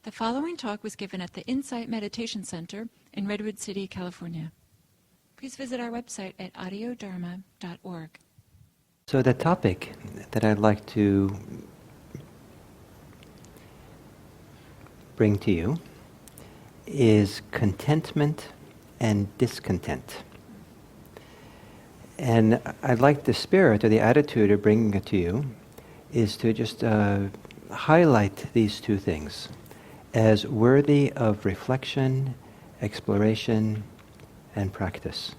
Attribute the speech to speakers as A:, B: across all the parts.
A: The following talk was given at the Insight Meditation Center in Redwood City, California. Please visit our website at audiodharma.org.
B: So the topic that I'd like to bring to you is contentment and discontent. And I'd like the spirit or the attitude of bringing it to you is to just highlight these two things as worthy of reflection, exploration, and practice.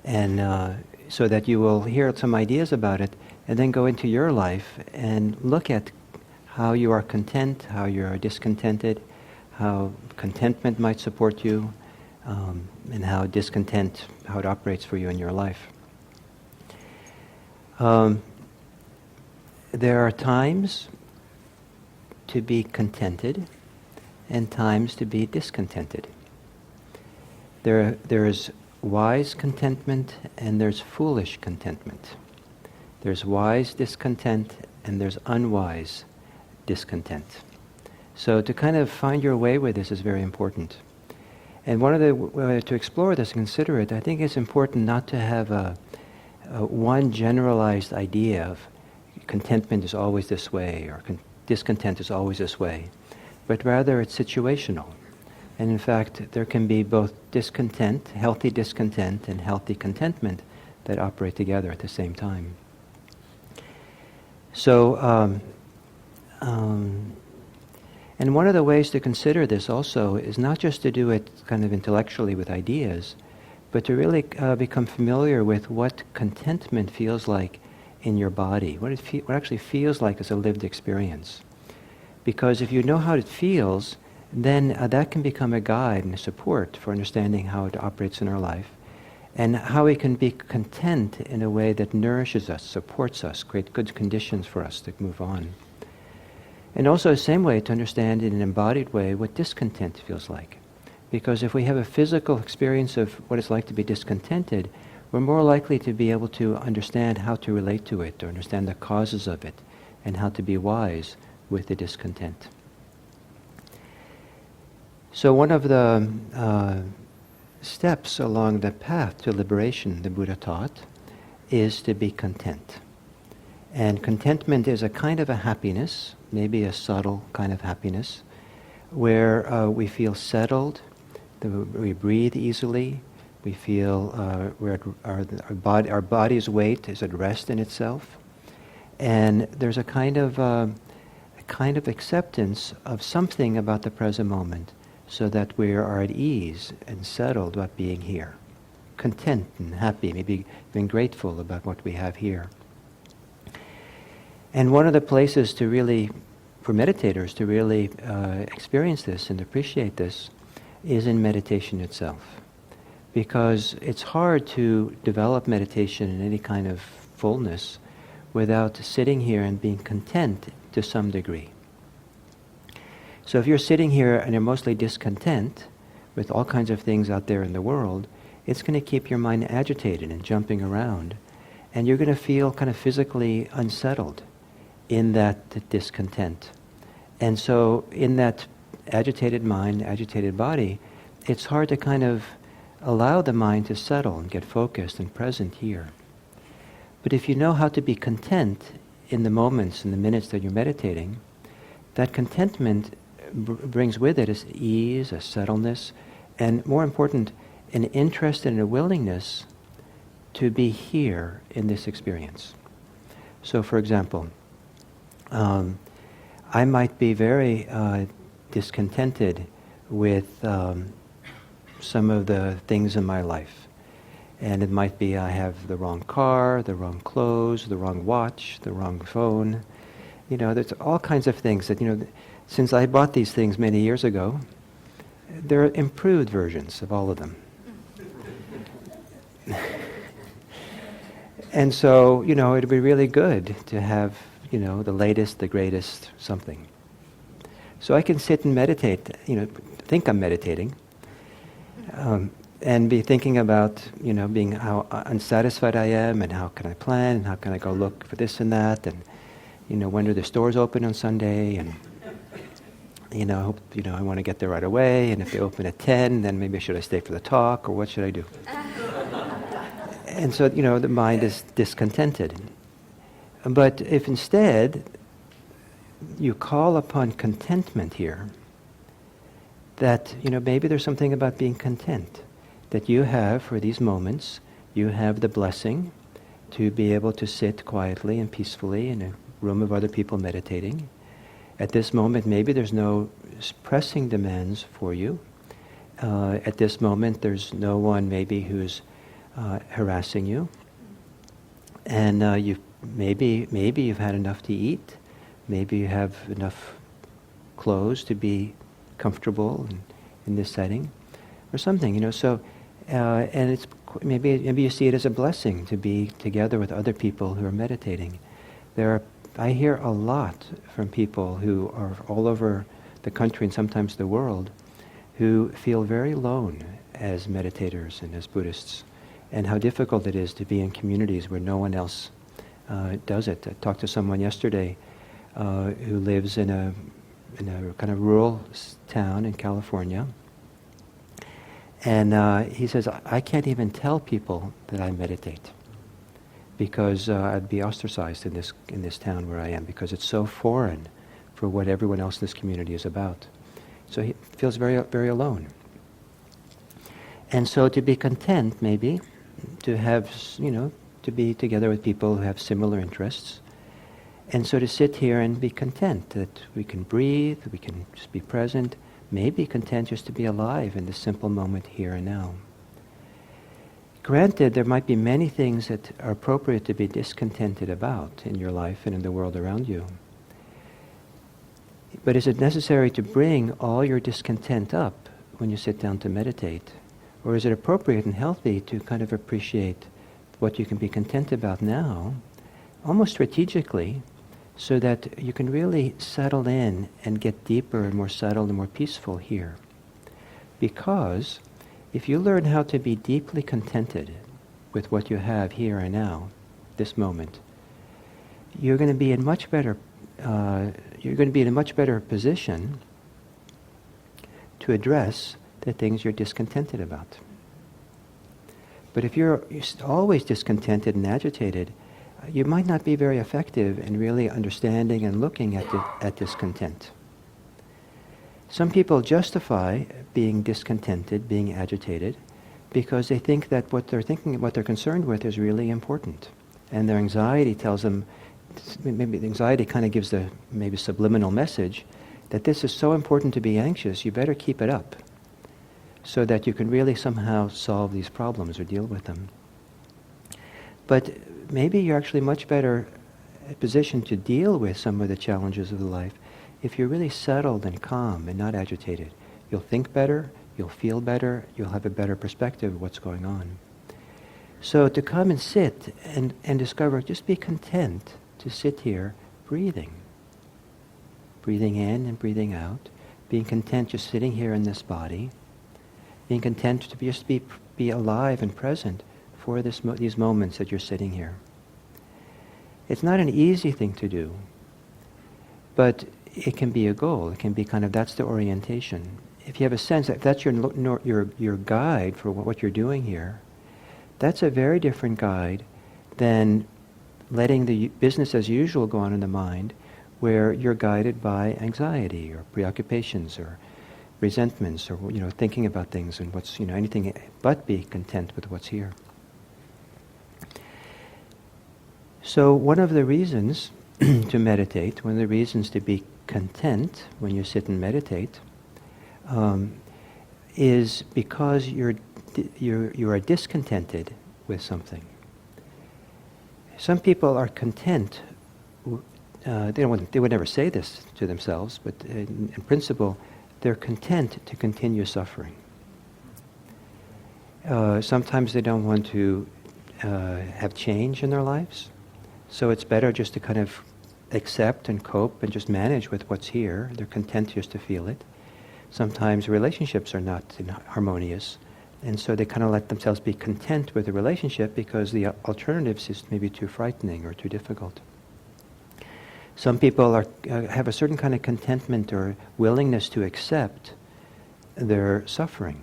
B: And so that you will hear some ideas about it and then go into your life and look at how you are content, how you are discontented, how contentment might support you, and how discontent, how it operates for you in your life. There are times to be contented and times to be discontented. There is wise contentment and there's foolish contentment. There's wise discontent and there's unwise discontent. So to kind of find your way with this is very important. And one of the to explore this and consider it, I think it's important not to have a one generalized idea of contentment is always this way or discontent is always this way, but rather it's situational. And in fact, there can be both discontent, healthy discontent, and healthy contentment that operate together at the same time. So, and one of the ways to consider this also is not just to do it kind of intellectually with ideas, but to really become familiar with what contentment feels like in your body, what it actually feels like as a lived experience. Because if you know how it feels, then that can become a guide and a support for understanding how it operates in our life and how we can be content in a way that nourishes us, supports us, creates good conditions for us to move on. And also the same way to understand in an embodied way what discontent feels like. Because if we have a physical experience of what it's like to be discontented, we're more likely to be able to understand how to relate to it or understand the causes of it and how to be wise with the discontent. So one of the steps along the path to liberation the Buddha taught is to be content. And contentment is a kind of a happiness, maybe a subtle kind of happiness, where we feel settled, we breathe easily, we feel our body's weight is at rest in itself, and there's a kind of acceptance of something about the present moment, so that we are at ease and settled about being here, content and happy, maybe being grateful about what we have here. And one of the places to really, for meditators to really experience this and appreciate this is in meditation itself. Because it's hard to develop meditation in any kind of fullness without sitting here and being content to some degree. So if you're sitting here and you're mostly discontent with all kinds of things out there in the world, it's going to keep your mind agitated and jumping around. And you're going to feel kind of physically unsettled in that discontent. And so in that agitated mind, agitated body, it's hard to kind of allow the mind to settle and get focused and present here. But if you know how to be content in the moments, in the minutes that you're meditating, that contentment brings with it a ease, a settledness, and more important, an interest and a willingness to be here in this experience. So for example, I might be very discontented with some of the things in my life. And it might be I have the wrong car, the wrong clothes, the wrong watch, the wrong phone. There's all kinds of things that, since I bought these things many years ago, there are improved versions of all of them. And so, it'd be really good to have, the latest, the greatest something. So I can sit and meditate, think I'm meditating, and be thinking about, being how unsatisfied I am and how can I plan and how can I go look for this and that and, when are the stores open on Sunday and I hope, I want to get there right away, and if they open at 10, then maybe should I stay for the talk, or what should I do? And so, the mind is discontented. But if instead you call upon contentment here, that, maybe there's something about being content, that you have, for these moments, you have the blessing to be able to sit quietly and peacefully in a room of other people meditating. At this moment, maybe there's no pressing demands for you. At this moment, there's no one maybe who's harassing you. And maybe you've had enough to eat. Maybe you have enough clothes to be comfortable in this setting, or something. So, and it's maybe you see it as a blessing to be together with other people who are meditating. I hear a lot from people who are all over the country and sometimes the world who feel very alone as meditators and as Buddhists, and how difficult it is to be in communities where no one else does it. I talked to someone yesterday who lives in a kind of rural town in California, and he says, I can't even tell people that I meditate, because I'd be ostracized in this town where I am, because it's so foreign for what everyone else in this community is about. So he feels very, very alone. And so to be content, maybe, to have, to be together with people who have similar interests, and so to sit here and be content that we can breathe, we can just be present, maybe content just to be alive in the simple moment here and now. Granted, there might be many things that are appropriate to be discontented about in your life and in the world around you. But is it necessary to bring all your discontent up when you sit down to meditate? Or is it appropriate and healthy to kind of appreciate what you can be content about now, almost strategically, so that you can really settle in and get deeper and more settled and more peaceful here? Because if you learn how to be deeply contented with what you have here and now, this moment, you're going to be in much better a much better position to address the things you're discontented about. But if you're always discontented and agitated, you might not be very effective in really understanding and looking at discontent. Some people justify being discontented, being agitated, because they think that what they're concerned with is really important. And their anxiety tells them, maybe the anxiety kind of gives the maybe subliminal message that this is so important to be anxious, you better keep it up, so that you can really somehow solve these problems or deal with them. But maybe you're actually much better positioned to deal with some of the challenges of the life if you're really settled and calm and not agitated. You'll think better, you'll feel better, you'll have a better perspective of what's going on. So to come and sit and discover, just be content to sit here breathing. Breathing in and breathing out. Being content just sitting here in this body. Being content to just be alive and present for these moments that you're sitting here. It's not an easy thing to do, but it can be a goal. It can be kind of, that's the orientation. If you have a sense that that's your guide for what you're doing here, that's a very different guide than letting the business as usual go on in the mind, where you're guided by anxiety or preoccupations or resentments or thinking about things and what's anything but be content with what's here. So one of the reasons to meditate, one of the reasons to be content when you sit and meditate, is because you are discontented with something. Some people are content. They would never say this to themselves, but in principle, they're content to continue suffering. Sometimes they don't want to have change in their lives, so it's better just to kind of accept and cope and just manage with what's here. They're content just to feel it. Sometimes relationships are not harmonious, and so they kind of let themselves be content with the relationship because the alternatives is maybe too frightening or too difficult. Some people have a certain kind of contentment or willingness to accept their suffering.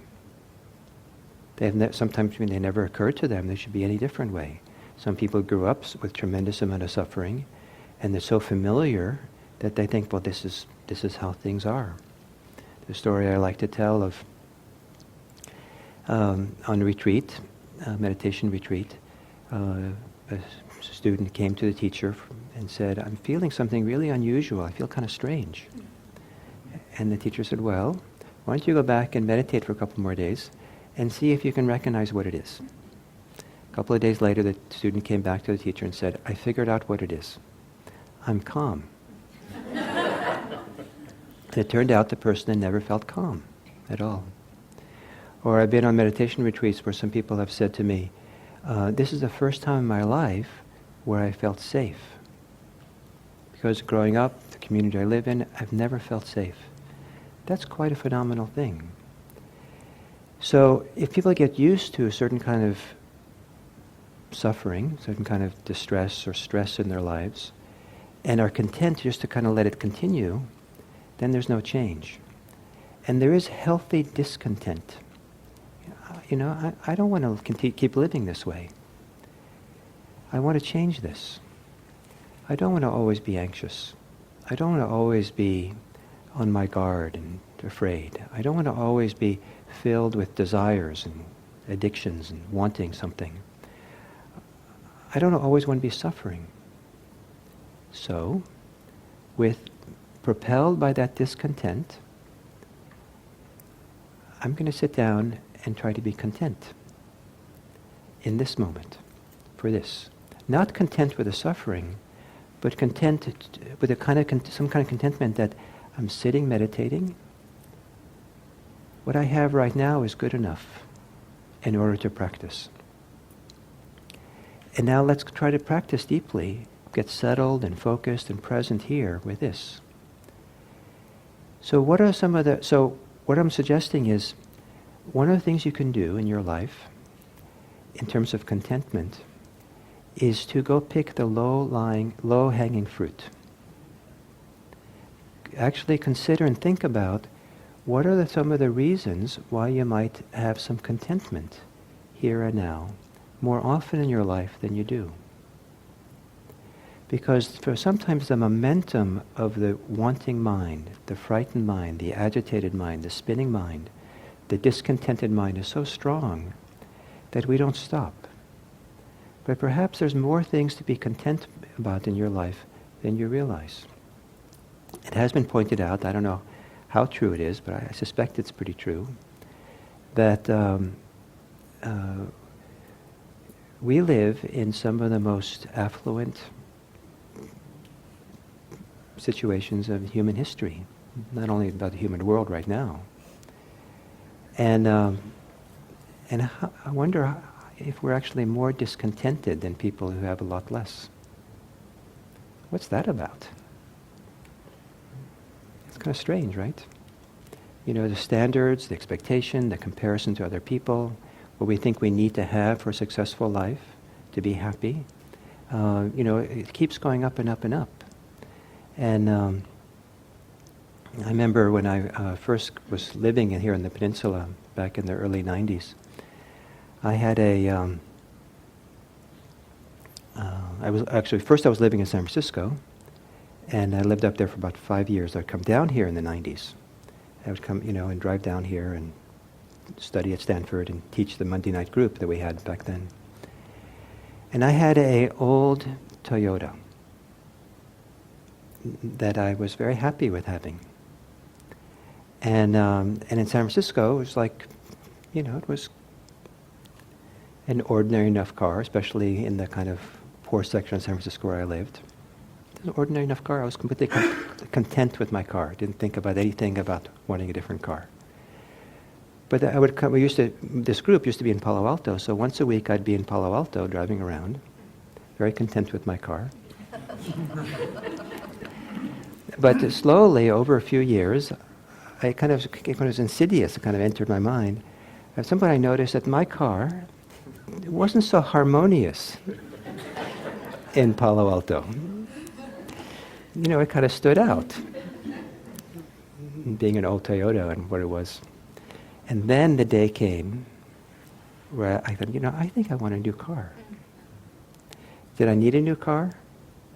B: Sometimes when they never occurred to them, there should be any different way. Some people grew up with tremendous amount of suffering, and they're so familiar that they think, well, this is how things are. The story I like to tell of on retreat, meditation retreat, a student came to the teacher and said, I'm feeling something really unusual. I feel kind of strange. And the teacher said, well, why don't you go back and meditate for a couple more days and see if you can recognize what it is. A couple of days later, the student came back to the teacher and said, I figured out what it is. I'm calm. And it turned out the person had never felt calm at all. Or I've been on meditation retreats where some people have said to me, this is the first time in my life where I felt safe. Because growing up, the community I live in, I've never felt safe. That's quite a phenomenal thing. So if people get used to a certain kind of suffering, certain kind of distress or stress in their lives, and are content just to kind of let it continue, then there's no change. And there is healthy discontent. I don't want to keep living this way. I want to change this. I don't want to always be anxious. I don't want to always be on my guard and afraid. I don't want to always be filled with desires and addictions and wanting something. I don't always want to be suffering. So, propelled by that discontent, I'm going to sit down and try to be content in this moment, for this. Not content with the suffering, but content with some kind of contentment that I'm sitting meditating. What I have right now is good enough in order to practice. And now let's try to practice deeply, get settled and focused and present here with this. So what I'm suggesting is, one of the things you can do in your life, in terms of contentment, is to go pick the low-hanging fruit. Actually consider and think about what are some of the reasons why you might have some contentment here and now, more often in your life than you do. Because sometimes the momentum of the wanting mind, the frightened mind, the agitated mind, the spinning mind, the discontented mind is so strong that we don't stop. But perhaps there's more things to be content about in your life than you realize. It has been pointed out, I don't know how true it is, but I suspect it's pretty true, that we live in some of the most affluent situations of human history, not only about the human world right now. And I wonder if we're actually more discontented than people who have a lot less. What's that about? It's kind of strange, right? The standards, the expectation, the comparison to other people, what we think we need to have for a successful life to be happy, it keeps going up and up and up. And I remember when I first was living here in the peninsula back in the early 90s, I had I was living in San Francisco, and I lived up there for about 5 years. I'd come down here in the 90s. I would come, and drive down here and study at Stanford and teach the Monday night group that we had back then. And I had an old Toyota that I was very happy with having. And in San Francisco, it was like, it was an ordinary enough car, especially in the kind of poor section of San Francisco where I lived. It was an ordinary enough car. I was completely content with my car. Didn't think about anything about wanting a different car. But I would come. This group used to be in Palo Alto, so once a week I'd be in Palo Alto driving around, very content with my car. But slowly, over a few years, when it was insidious, it kind of entered my mind. At some point I noticed that my car wasn't so harmonious in Palo Alto. it kind of stood out, being an old Toyota and what it was. And then the day came where I thought, I think I want a new car. Did I need a new car?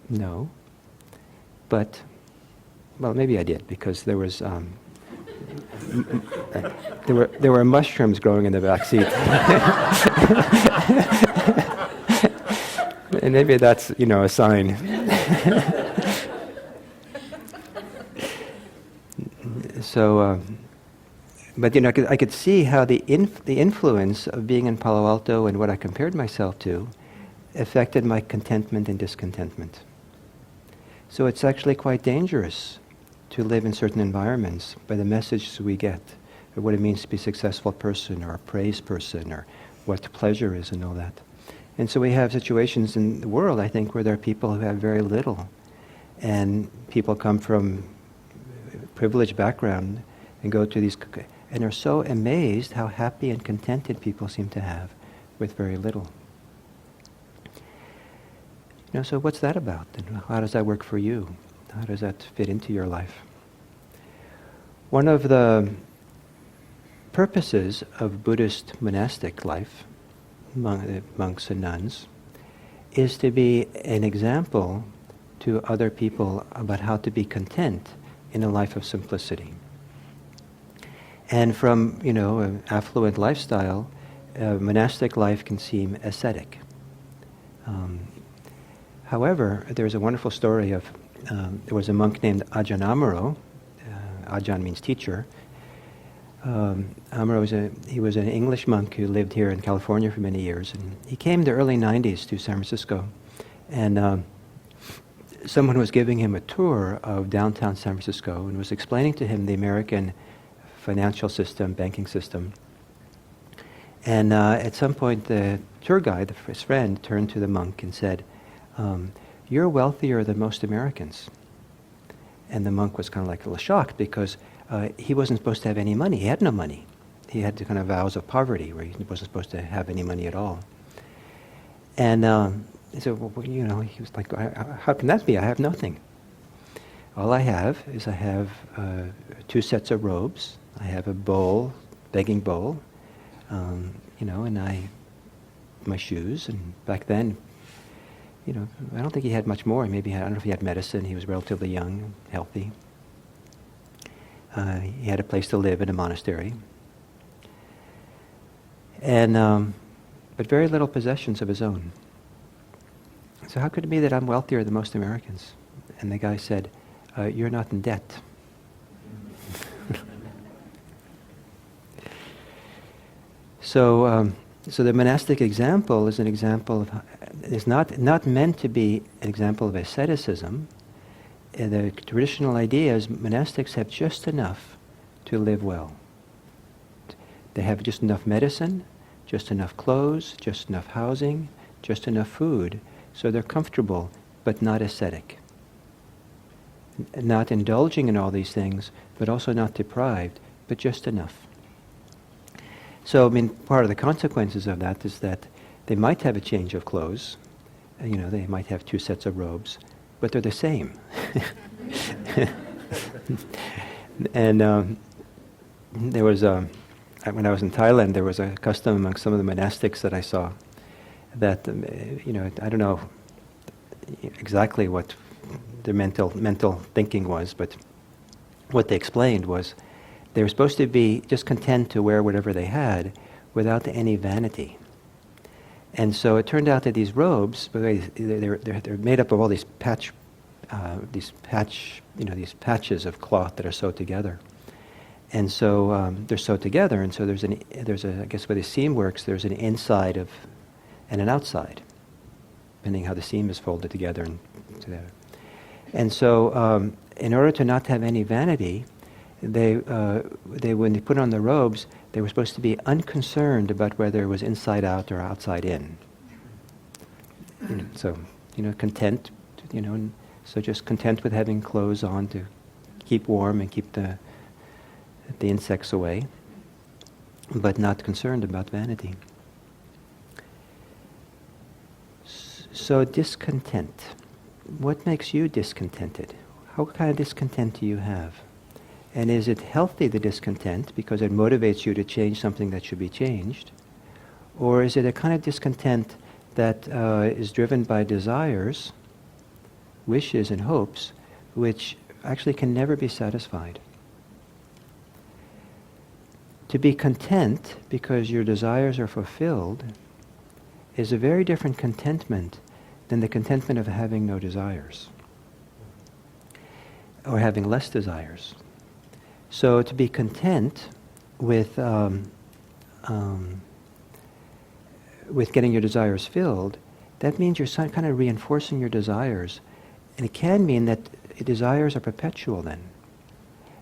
B: No. But, well, maybe I did, because there was there were mushrooms growing in the back seat. And maybe that's, a sign. So, but I could see how the influence of being in Palo Alto and what I compared myself to affected my contentment and discontentment. So it's actually quite dangerous to live in certain environments by the messages we get, or what it means to be a successful person, or a praised person, or what pleasure is and all that. And so we have situations in the world, I think, where there are people who have very little, and people come from privileged background and go to these, and are so amazed how happy and contented people seem to have with very little. So what's that about? And how does that work for you? How does that fit into your life? One of the purposes of Buddhist monastic life, monks and nuns, is to be an example to other people about how to be content in a life of simplicity. And from, an affluent lifestyle, monastic life can seem ascetic. However, there's a wonderful story of, there was a monk named Ajahn Amaro. Ajahn means teacher. Amaro was an English monk who lived here in California for many years. And he came in the early 90s to San Francisco. And someone was giving him a tour of downtown San Francisco and was explaining to him the American financial system, banking system. And at some point, the tour guide, his friend, turned to the monk and said, "You're wealthier than most Americans." And the monk was kind of like a little shocked, because he wasn't supposed to have any money. He had no money. He had the kind of vows of poverty where he wasn't supposed to have any money at all. And he said, well, he was like, how can that be? I have nothing. All I have is 2 sets of robes. I have a bowl, begging bowl, and my shoes. And back then, I don't think he had much more. Maybe, I don't know if he had medicine. He was relatively young, healthy. He had a place to live in a monastery. And, but very little possessions of his own. So how could it be that I'm wealthier than most Americans? And the guy said, you're not in debt. So the monastic example is an example of, is not meant to be an example of asceticism. The traditional idea is monastics have just enough to live well. They have just enough medicine, just enough clothes, just enough housing, just enough food, so they're comfortable but not ascetic. Not indulging in all these things, but also not deprived, but just enough. So, part of the consequences of that is that they might have a change of clothes. They might have 2 sets of robes, but they're the same. And there was when I was in Thailand, there was a custom among some of the monastics that I saw that, I don't know exactly what their mental thinking was, but what they explained was they were supposed to be just content to wear whatever they had without any vanity. And so it turned out that these robes, they're made up of all these patches of cloth that are sewed together. And so they're sewed together, and so there's I guess where the seam works, there's an inside and an outside, depending how the seam is folded together and together. And so in order to not have any vanity, they when they put on the robes, they were supposed to be unconcerned about whether it was inside out or outside in. Content, and so just content with having clothes on to keep warm and keep the insects away, but not concerned about vanity. So discontent. What makes you discontented? what kind of discontent do you have? And is it healthy, the discontent, because it motivates you to change something that should be changed? Or is it a kind of discontent that is driven by desires, wishes and hopes, which actually can never be satisfied? To be content because your desires are fulfilled is a very different contentment than the contentment of having no desires or having less desires. So to be content with getting your desires filled, that means you're kind of reinforcing your desires. And it can mean that desires are perpetual then.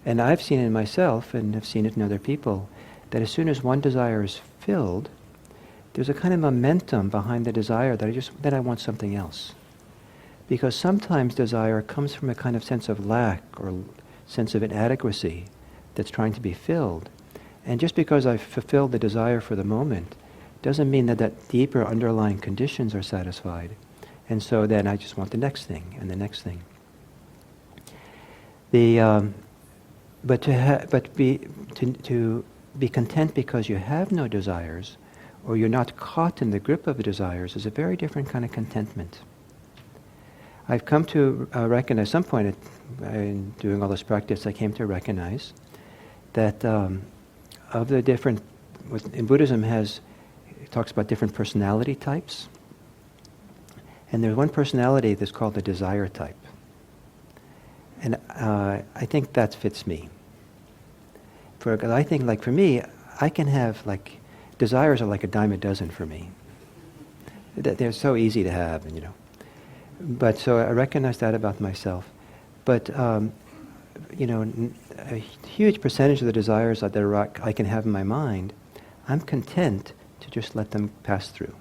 B: And I've seen it in myself, and I've seen it in other people, that as soon as one desire is filled, there's a kind of momentum behind the desire that I want something else. Because sometimes desire comes from a kind of sense of lack or sense of inadequacy that's trying to be filled. And just because I've fulfilled the desire for the moment doesn't mean that deeper underlying conditions are satisfied. And so then I just want the next thing and the next thing. But to be content because you have no desires, or you're not caught in the grip of the desires, is a very different kind of contentment. I've come to recognize, at some point in doing all this practice, I came to recognize that of the different, in Buddhism it talks about different personality types, and there's one personality that's called the desire type. And I think that fits me. I think, for me, I can have, desires are like a dime a dozen for me. They're so easy to have, But so I recognize that about myself. But, a huge percentage of the desires that I can have in my mind, I'm content to just let them pass through.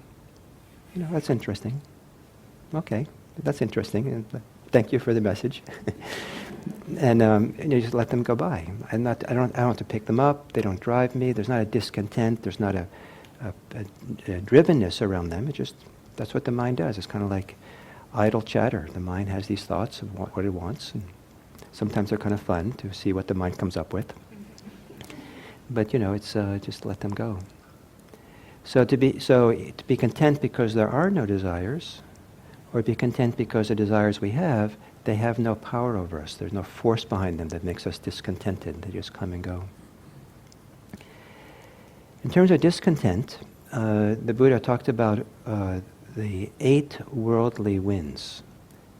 B: That's interesting. Okay, that's interesting. Thank you for the message. And you just let them go by. I don't have to pick them up. They don't drive me. There's not a discontent. There's not a drivenness around them. That's what the mind does. It's kind of like idle chatter. The mind has these thoughts of what it wants, and sometimes they're kind of fun to see what the mind comes up with. But it's just let them go. So to be content because there are no desires, or be content because the desires we have, they have no power over us. There's no force behind them that makes us discontented. They just come and go. In terms of discontent, the Buddha talked about the 8 worldly winds,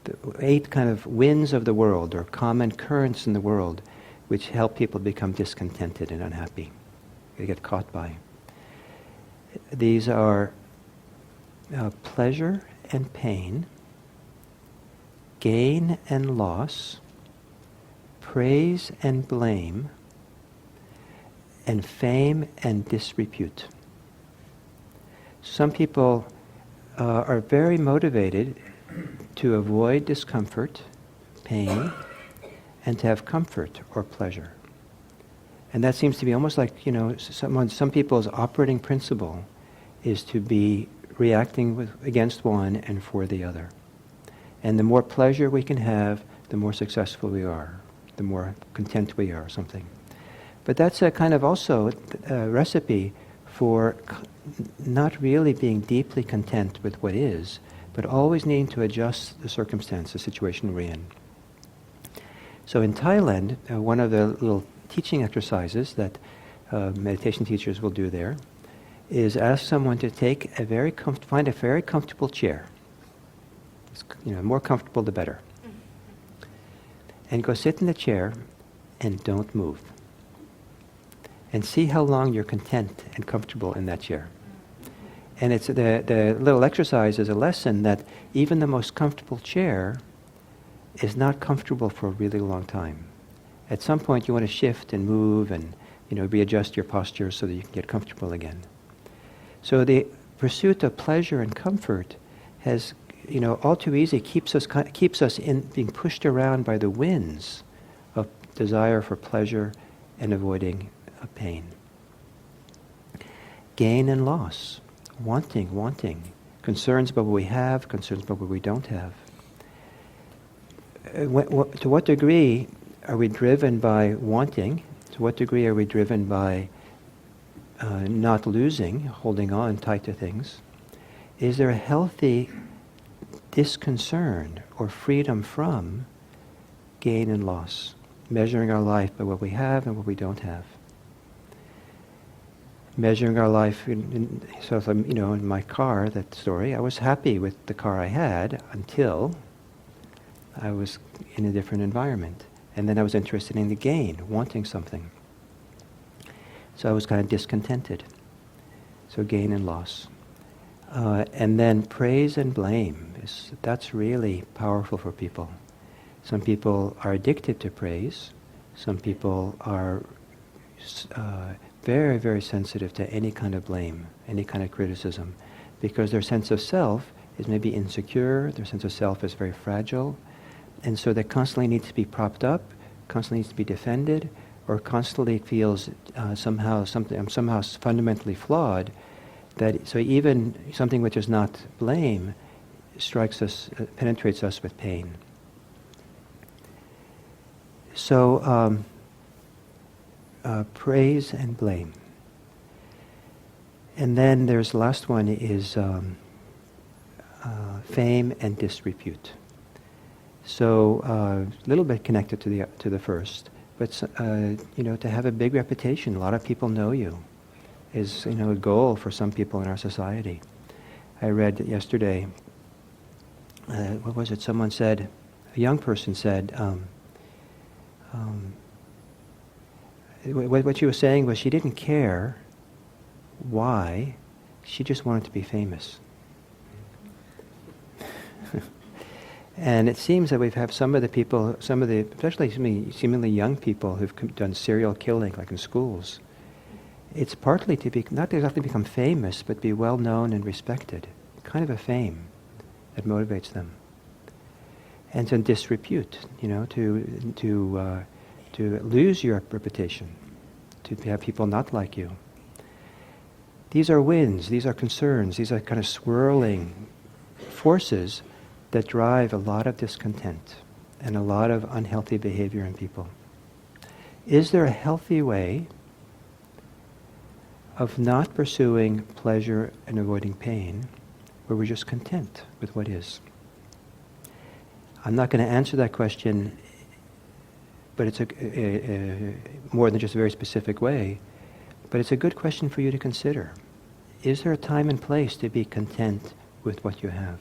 B: the 8 kind of winds of the world, or common currents in the world, which help people become discontented and unhappy. They get caught by. These are pleasure and pain, gain and loss, praise and blame, and fame and disrepute. Some people are very motivated to avoid discomfort, pain, and to have comfort or pleasure. And that seems to be almost like, some people's operating principle is to be reacting against one and for the other. And the more pleasure we can have, the more successful we are, the more content we are, or something. But that's a kind of also a recipe for not really being deeply content with what is, but always needing to adjust the circumstance, the situation we're in. So in Thailand, one of the little teaching exercises that meditation teachers will do there is ask someone to take find a very comfortable chair. More comfortable the better. And go sit in the chair and don't move. And see how long you're content and comfortable in that chair. And it's the little exercise is a lesson that even the most comfortable chair is not comfortable for a really long time. At some point you want to shift and move and readjust your posture so that you can get comfortable again. So the pursuit of pleasure and comfort has, all too easy keeps us in being pushed around by the winds of desire for pleasure and avoiding pain. Gain and loss, wanting, concerns about what we have, concerns about what we don't have. to what degree are we driven by wanting? To what degree are we driven by not losing, holding on tight to things? Is there a healthy disconcern or freedom from gain and loss, measuring our life by what we have and what we don't have? Measuring our life, so if I'm, in my car, that story, I was happy with the car I had until I was in a different environment. And then I was interested in the gain, wanting something. So I was kind of discontented. So gain and loss. And then praise and blame, that's really powerful for people. Some people are addicted to praise. Some people are very, very sensitive to any kind of blame, any kind of criticism, because their sense of self is maybe insecure, their sense of self is very fragile, and so they constantly need to be propped up, constantly needs to be defended, or constantly feels I'm somehow fundamentally flawed. So even something which is not blame strikes us, penetrates us with pain. So praise and blame. And then there's the last one is fame and disrepute. So a little bit connected to the first, but to have a big reputation, a lot of people know you, is a goal for some people in our society. I read yesterday, what was it? Someone said, a young person said, what she was saying was she didn't care why, she just wanted to be famous. And it seems that we've had some of the people, especially seemingly young people who've done serial killing, like in schools. It's partly to be, not exactly become famous, but be well known and respected. Kind of a fame that motivates them. And to disrepute, to lose your reputation, to have people not like you. These are winds, these are concerns, these are kind of swirling forces that drive a lot of discontent and a lot of unhealthy behavior in people. Is there a healthy way of not pursuing pleasure and avoiding pain, where we're just content with what is? I'm not going to answer that question, but it's a more than just a very specific way, but it's a good question for you to consider. Is there a time and place to be content with what you have?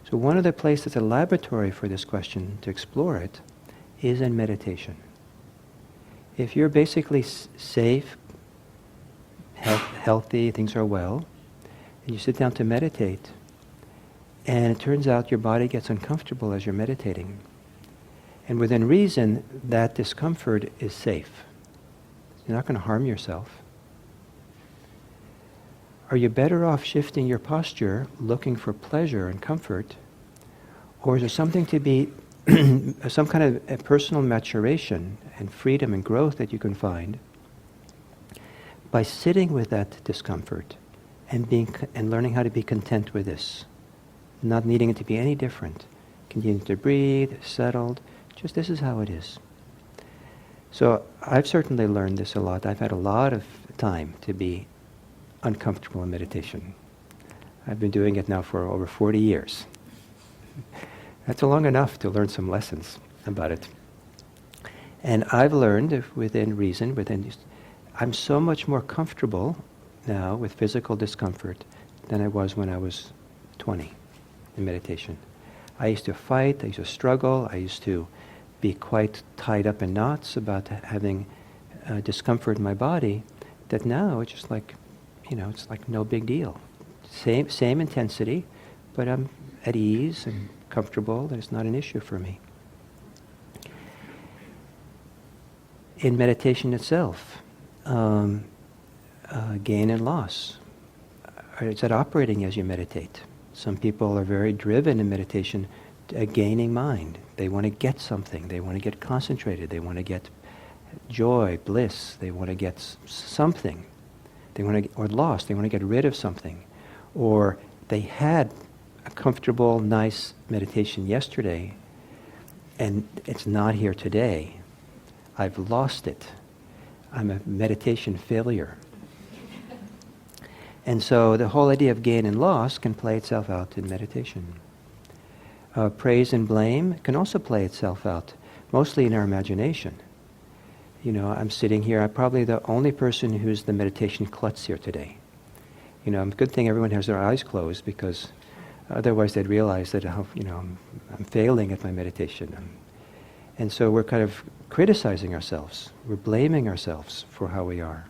B: So one of the places that's a laboratory for this question, to explore it, is in meditation. If you're basically safe, healthy, things are well, and you sit down to meditate, and it turns out your body gets uncomfortable as you're meditating, and within reason, that discomfort is safe. You're not going to harm yourself. Are you better off shifting your posture, looking for pleasure and comfort, or is there something to be, some kind of a personal maturation and freedom and growth that you can find by sitting with that discomfort and learning how to be content with this, not needing it to be any different, continuing to breathe, settled, just this is how it is. So I've certainly learned this a lot. I've had a lot of time to be uncomfortable in meditation. I've been doing it now for over 40 years. That's long enough to learn some lessons about it. And I've learned, within reason, I'm so much more comfortable now with physical discomfort than I was when I was 20 in meditation. I used to fight, I used to struggle, I used to be quite tied up in knots about having discomfort in my body, that now it's just like, it's like no big deal. Same intensity, but I'm at ease and comfortable, and it's not an issue for me. In meditation itself, gain and loss, is that operating as you meditate? Some people are very driven in meditation to a gaining mind. They want to get something. They want to get concentrated. They want to get joy, bliss. They want to get something. Or lost. They want to get rid of something. Or they had a comfortable, nice meditation yesterday, and it's not here today. I've lost it. I'm a meditation failure. And so the whole idea of gain and loss can play itself out in meditation. Praise and blame can also play itself out, mostly in our imagination. You know, I'm sitting here, I'm probably the only person who's the meditation klutz here today. You know, good thing everyone has their eyes closed, because otherwise they'd realize that, you know, I'm failing at my meditation. And so we're kind of criticizing ourselves. We're blaming ourselves for how we are.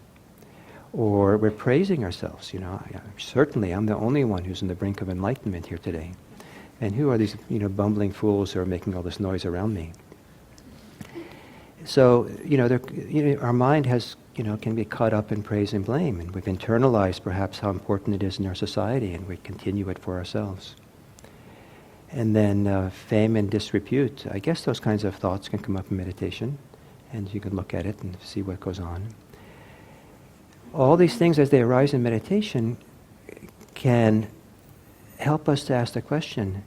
B: Or we're praising ourselves. You know, certainly I'm the only one who's on the brink of enlightenment here today. And who are these, you know, bumbling fools who are making all this noise around me? So, you know, our mind has, you know, can be caught up in praise and blame, and we've internalized perhaps how important it is in our society, and we continue it for ourselves. And then fame and disrepute. I guess those kinds of thoughts can come up in meditation, and you can look at it and see what goes on. All these things, as they arise in meditation, can help us to ask the question,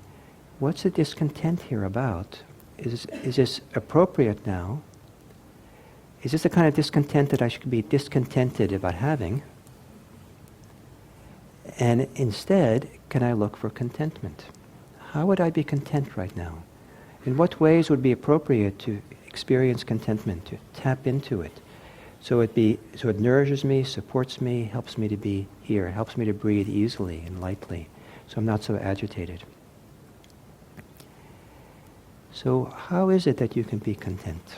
B: what's the discontent here about? Is this appropriate now? Is this the kind of discontent that I should be discontented about having? And instead, can I look for contentment? How would I be content right now? In what ways would be appropriate to experience contentment, to tap into it? So it nourishes me, supports me, helps me to be here, helps me to breathe easily and lightly, so I'm not so agitated. So how is it that you can be content?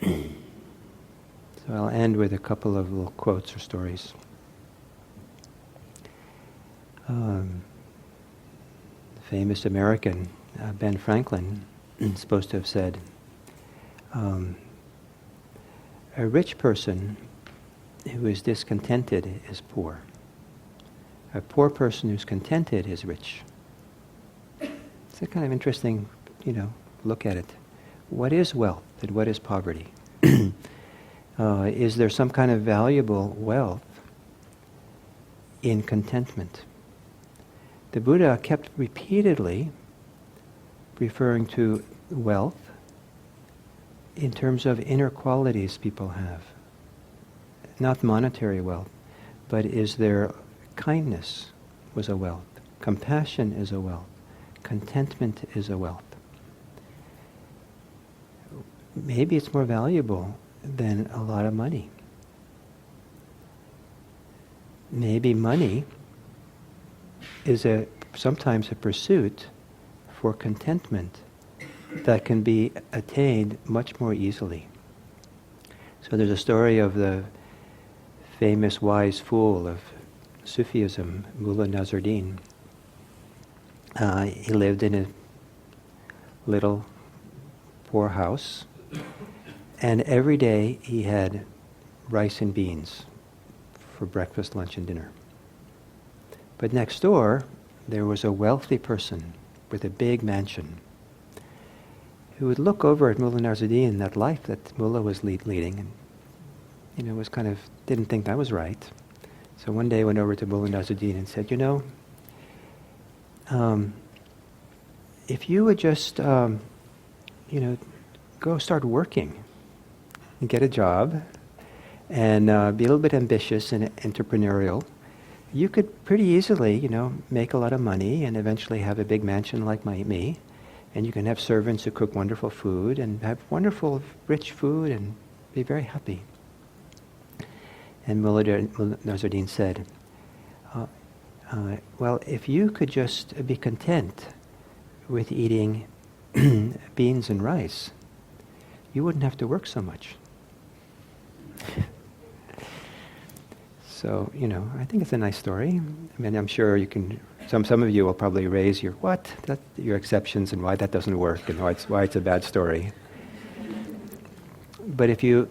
B: So I'll end with a couple of little quotes or stories. Famous American Ben Franklin is supposed to have said, a rich person who is discontented is poor. A poor person who's contented is rich. It's a kind of interesting, you know, look at it. What is wealth and what is poverty? Is there some kind of valuable wealth in contentment? The Buddha kept repeatedly referring to wealth in terms of inner qualities people have. Not monetary wealth, but is there kindness was a wealth, compassion is a wealth, contentment is a wealth. Maybe it's more valuable than a lot of money. Maybe money is sometimes a pursuit for contentment that can be attained much more easily. So there's a story of the famous wise fool of Sufism, Mullah Nasruddin. He lived in a little poor house, and every day he had rice and beans for breakfast, lunch, and dinner. But next door, there was a wealthy person with a big mansion who would look over at Mullah Nasruddin, that life that Mullah was leading, and, you know, was kind of, didn't think that was right. So one day went over to Mullah Nasruddin and said, you know, if you would just, you know, go start working and get a job and be a little bit ambitious and entrepreneurial, you could pretty easily, you know, make a lot of money and eventually have a big mansion like me, and you can have servants who cook wonderful food and have wonderful, rich food and be very happy. And Mullah Nasruddin said, well, if you could just be content with eating beans and rice, you wouldn't have to work so much. So, you know, I think it's a nice story. I mean, I'm sure you can, some of you will probably raise your your exceptions and why that doesn't work and why it's a bad story. But if you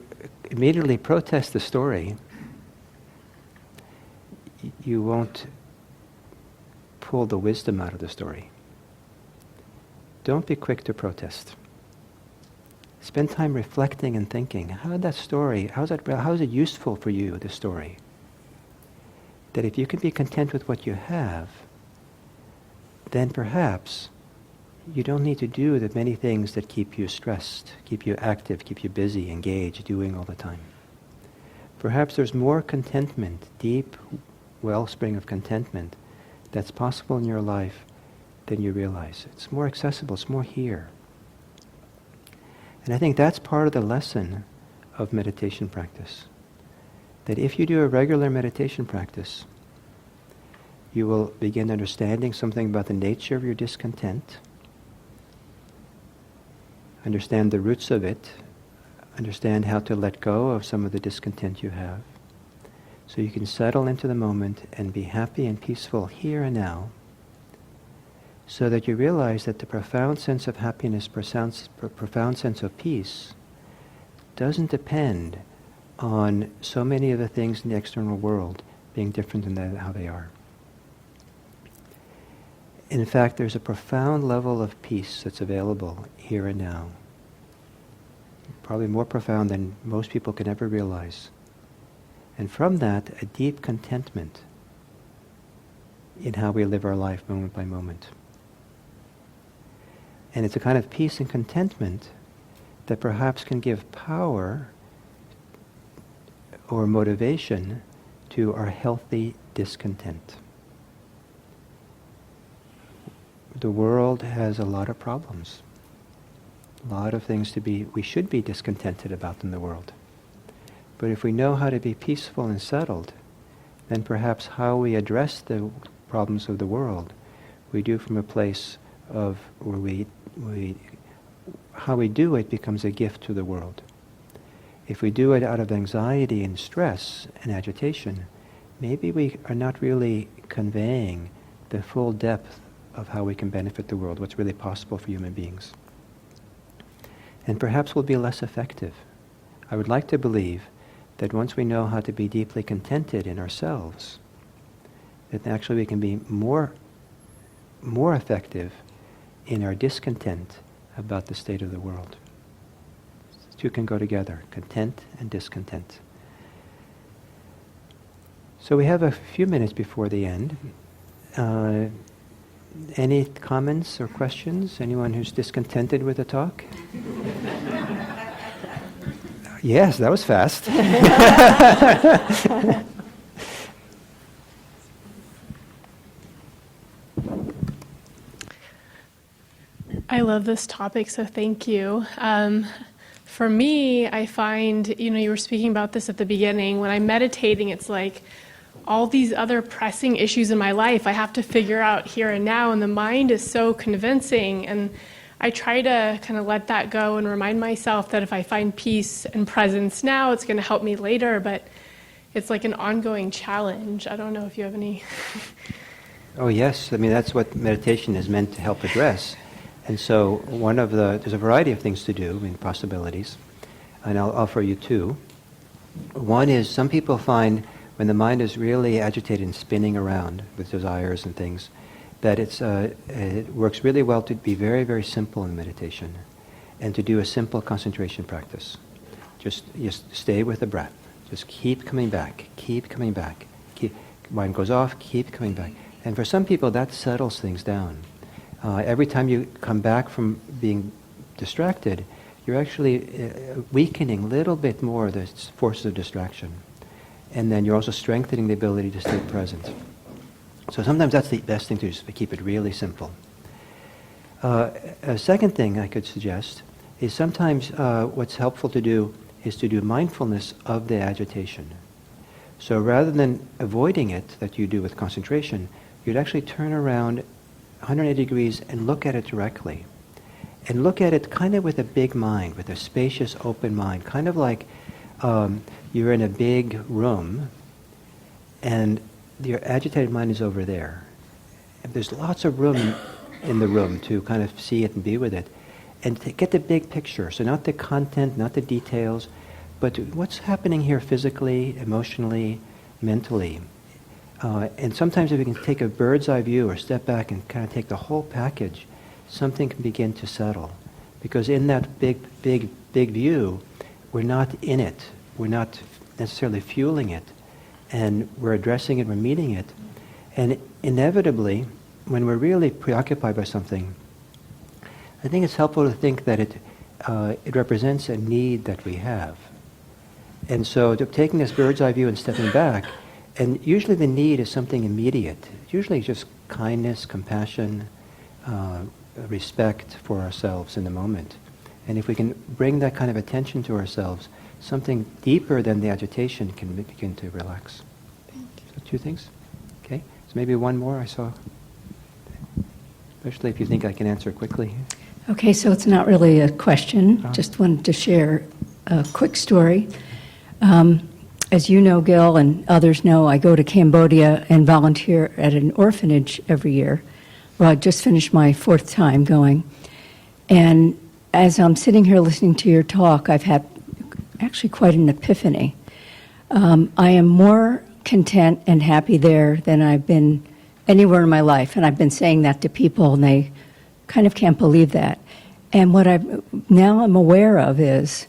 B: immediately protest the story, you won't pull the wisdom out of the story. Don't be quick to protest. Spend time reflecting and thinking, how is it useful for you, this story? That if you can be content with what you have, then perhaps you don't need to do the many things that keep you stressed, keep you active, keep you busy, engaged, doing all the time. Perhaps there's more contentment, deep wellspring of contentment that's possible in your life than you realize. It's more accessible, it's more here. And I think that's part of the lesson of meditation practice. That if you do a regular meditation practice, you will begin understanding something about the nature of your discontent, understand the roots of it, understand how to let go of some of the discontent you have, so you can settle into the moment and be happy and peaceful here and now, so that you realize that the profound sense of happiness, profound sense of peace, doesn't depend on so many of the things in the external world being different than how they are. In fact, there's a profound level of peace that's available here and now. Probably more profound than most people can ever realize. And from that, a deep contentment in how we live our life moment by moment. And it's a kind of peace and contentment that perhaps can give power or motivation to our healthy discontent. The world has a lot of problems, a lot of things we should be discontented about in the world. But if we know how to be peaceful and settled, then perhaps how we address the problems of the world, we do from a place of where how we do it becomes a gift to the world. If we do it out of anxiety and stress and agitation, maybe we are not really conveying the full depth of how we can benefit the world, what's really possible for human beings. And perhaps we'll be less effective. I would like to believe that once we know how to be deeply contented in ourselves, that actually we can be more effective in our discontent about the state of the world. The two can go together, content and discontent. So we have a few minutes before the end. Any comments or questions? Anyone who's discontented with the talk? Yes, that was fast.
C: I love this topic, so thank you. For me, I find, you were speaking about this at the beginning, when I'm meditating, it's like all these other pressing issues in my life I have to figure out here and now, and the mind is so convincing, and I try to kind of let that go and remind myself that if I find peace and presence now, it's going to help me later, but it's like an ongoing challenge. I don't know if you have any...
B: Oh yes, I mean that's what meditation is meant to help address. And so there's a variety of things to do, possibilities, and I'll offer you two. One is some people find when the mind is really agitated and spinning around with desires and things, that it works really well to be very, very simple in meditation and to do a simple concentration practice. Just stay with the breath. Just keep coming back, keep coming back. Mind goes off, keep coming back. And for some people that settles things down. Every time you come back from being distracted, you're actually weakening a little bit more the forces of distraction. And then you're also strengthening the ability to stay present. So sometimes that's the best thing to do, is to keep it really simple. A second thing I could suggest is sometimes what's helpful to do is to do mindfulness of the agitation. So rather than avoiding it, that you do with concentration, you'd actually turn around 180 degrees and look at it directly. And look at it kind of with a big mind, with a spacious, open mind, kind of like you're in a big room and your agitated mind is over there. And there's lots of room in the room to kind of see it and be with it. And to get the big picture, so not the content, not the details, but what's happening here physically, emotionally, mentally. And sometimes if you can take a bird's eye view or step back and kind of take the whole package, something can begin to settle. Because in that big view, we're not in it. We're not necessarily fueling it. And we're addressing it, we're meeting it. And inevitably, when we're really preoccupied by something, I think it's helpful to think that it represents a need that we have. And so taking this bird's eye view and stepping back, and usually the need is something immediate. Usually just kindness, compassion, respect for ourselves in the moment. And if we can bring that kind of attention to ourselves, something deeper than the agitation can begin to relax. So 2 things? Okay. So maybe one more I saw. Especially if you think I can answer quickly.
D: Okay, so it's not really a question. Just wanted to share a quick story. As you know, Gil, and others know, I go to Cambodia and volunteer at an orphanage every year. Well, I just finished my 4th time going. And as I'm sitting here listening to your talk, I've had actually quite an epiphany. I am more content and happy there than I've been anywhere in my life. And I've been saying that to people, and they kind of can't believe that. And what I'm aware of is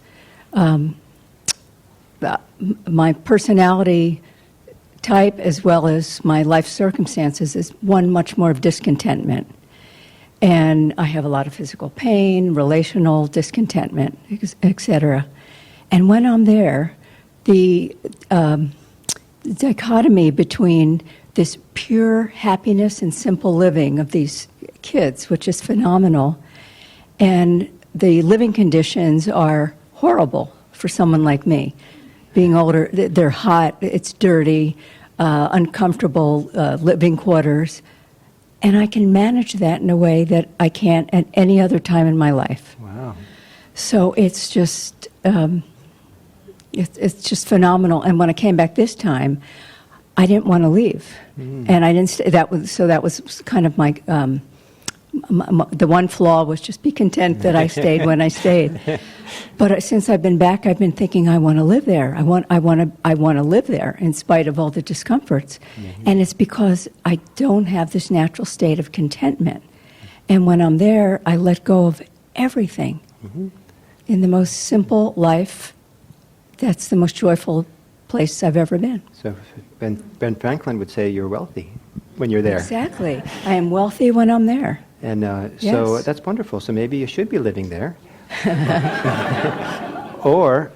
D: my personality type, as well as my life circumstances, is one much more of discontentment. And I have a lot of physical pain, relational discontentment, etc. And when I'm there, the dichotomy between this pure happiness and simple living of these kids, which is phenomenal, and the living conditions are horrible for someone like me. Being older, they're hot, it's dirty, uncomfortable living quarters, and I can manage that in a way that I can't at any other time in my life.
B: Wow.
D: So it's just phenomenal. And when I came back this time, I didn't want to leave, and I didn't. That was kind of my. The one flaw was just be content that I stayed when I stayed. But since I've been back, I've been thinking I want to live there. I want to live there in spite of all the discomforts, and it's because I don't have this natural state of contentment. And when I'm there, I let go of everything. In the most simple life, that's the most joyful place I've ever been.
B: So Ben Franklin would say you're wealthy when you're there.
D: Exactly. I am wealthy when I'm there.
B: And
D: Yes.
B: so that's wonderful. So maybe you should be living there. or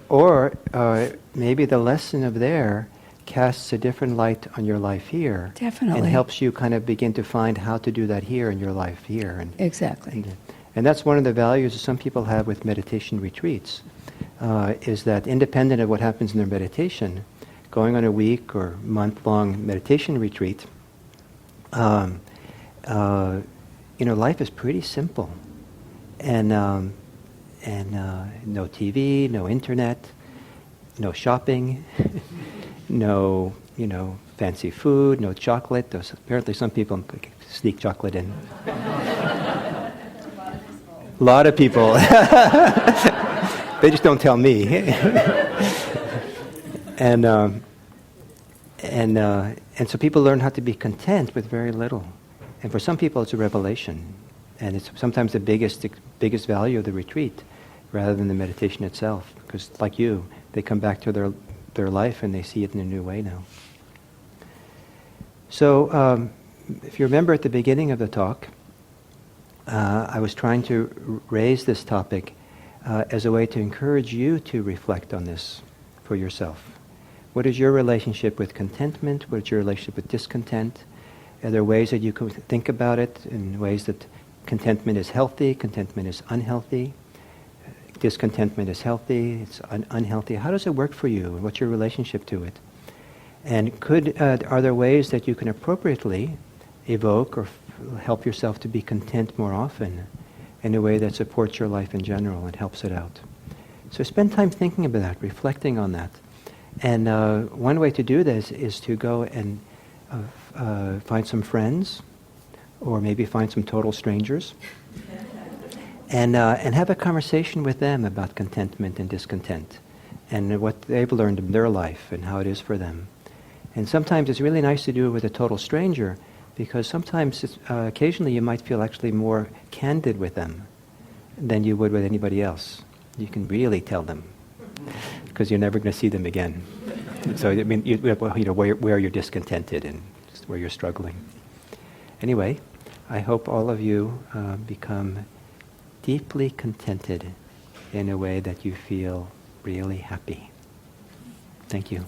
B: maybe the lesson of there casts a different light on your life here.
D: Definitely.
B: And helps you kind of begin to find how to do that here in your life here.
D: Exactly.
B: And that's one of the values that some people have with meditation retreats, is that independent of what happens in their meditation, going on a week or month-long meditation retreat, life is pretty simple. And no TV, no internet, no shopping, no, fancy food, no chocolate. Apparently some people sneak chocolate in. A lot of people. They just don't tell me. And so people learn how to be content with very little. And for some people it's a revelation. And it's sometimes the biggest value of the retreat rather than the meditation itself. Because like you, they come back to their life and they see it in a new way now. So if you remember at the beginning of the talk, I was trying to raise this topic as a way to encourage you to reflect on this for yourself. What is your relationship with contentment? What is your relationship with discontent? Are there ways that you can think about it in ways that contentment is healthy, contentment is unhealthy, discontentment is healthy, it's unhealthy? How does it work for you, and what's your relationship to it? And are there ways that you can appropriately evoke or help yourself to be content more often in a way that supports your life in general and helps it out? So spend time thinking about that, reflecting on that. And one way to do this is to go and find some friends, or maybe find some total strangers, and have a conversation with them about contentment and discontent, and what they've learned in their life and how it is for them. And sometimes it's really nice to do it with a total stranger, because sometimes occasionally you might feel actually more candid with them than you would with anybody else. You can really tell them, because you're never going to see them again. So I mean, where you're discontented and where you're struggling. Anyway, I hope all of you become deeply contented in a way that you feel really happy. Thank you.